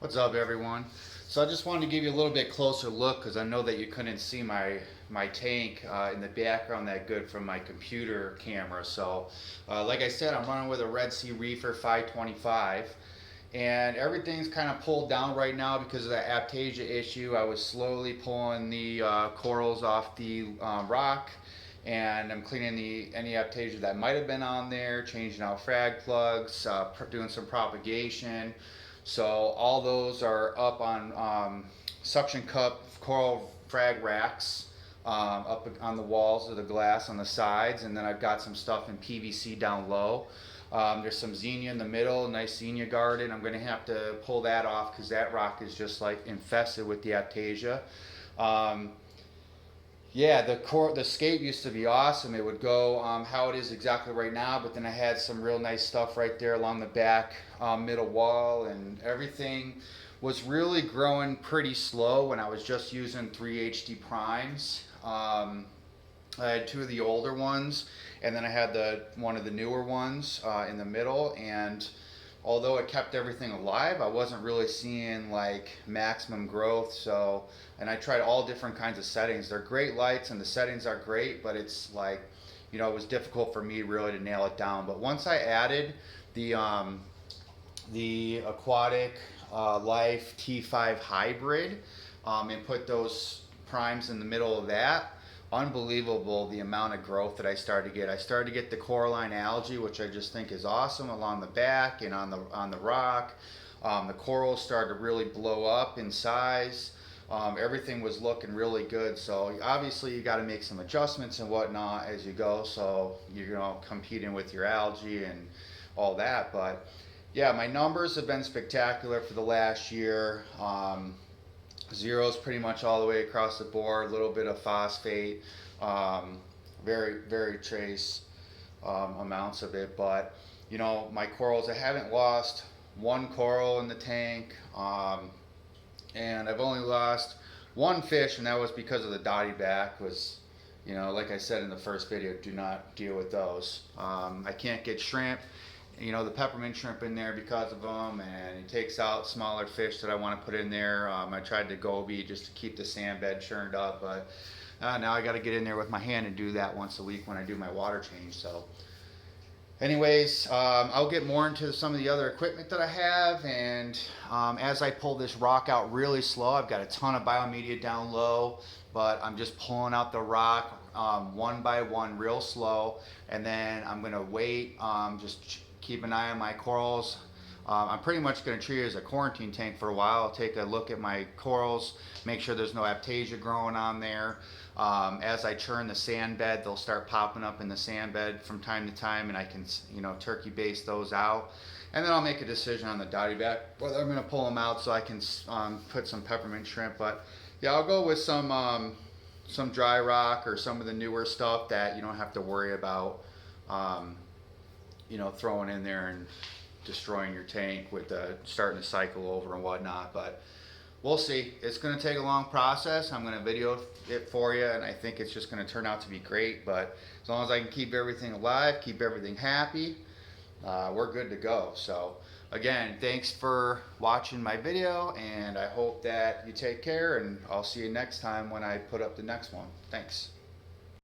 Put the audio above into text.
What's up, everyone? So I just wanted to give you a little bit closer look because I know that you couldn't see my tank in the background that good from my computer camera. So like I said, I'm running with a red Sea Reefer 525, and everything's kind of pulled down right now because of that aptasia issue. I was slowly pulling the corals off the rock, and I'm cleaning any aptasia that might have been on there, changing out frag plugs, doing some propagation. So all those are up on suction cup coral frag racks, up on the walls of the glass on the sides, and then I've got some stuff in PVC down low. There's some zinnia in the middle, nice zinnia garden. I'm going to have to pull that off because that rock is just like infested with the aptasia. Yeah, the scape used to be awesome. It would go how it is exactly right now, but then I had some real nice stuff right there along the back middle wall, and everything was really growing pretty slow when I was just using 3 HD primes. I had two of the older ones, and then I had one of the newer ones in the middle, and although it kept everything alive, I wasn't really seeing like maximum growth. So, and I tried all different kinds of settings. They're great lights and the settings are great, but it's like, it was difficult for me really to nail it down. But once I added the aquatic life T5 hybrid, and put those primes in the middle of that, unbelievable the amount of growth that I started to get. I started to get the coralline algae, which I just think is awesome, along the back and on the rock. The corals started to really blow up in size. Everything was looking really good. So obviously you got to make some adjustments and whatnot as you go, so you're competing with your algae and all that. But yeah, my numbers have been spectacular for the last year. Zeros pretty much all the way across the board, a little bit of phosphate, very, very trace amounts of it. But my corals, I haven't lost one coral in the tank, and I've only lost one fish, and that was because of the dotty back. Was, like I said in the first video, do not deal with those. I can't get shrimp, the peppermint shrimp in there because of them, and it takes out smaller fish that I want to put in there. I tried the goby just to keep the sand bed churned up, but now I got to get in there with my hand and do that once a week when I do my water change. So anyways, I'll get more into some of the other equipment that I have, and as I pull this rock out really slow, I've got a ton of biomedia down low, but I'm just pulling out the rock one by one real slow, and then I'm going to wait, just keep an eye on my corals. I'm pretty much going to treat it as a quarantine tank for a while. I'll take a look at my corals, make sure there's no aptasia growing on there. As I churn the sand bed, they'll start popping up in the sand bed from time to time, and I can turkey base those out. And then I'll make a decision on the dotty back whether I'm going to pull them out so I can put some peppermint shrimp. But yeah, I'll go with some dry rock or some of the newer stuff that you don't have to worry about throwing in there and destroying your tank with starting to cycle over and whatnot. But we'll see. It's going to take a long process. I'm going to video it for you, and I think it's just going to turn out to be great. But as long as I can keep everything alive, keep everything happy, we're good to go. So again, thanks for watching my video, and I hope that you take care, and I'll see you next time when I put up the next one. Thanks.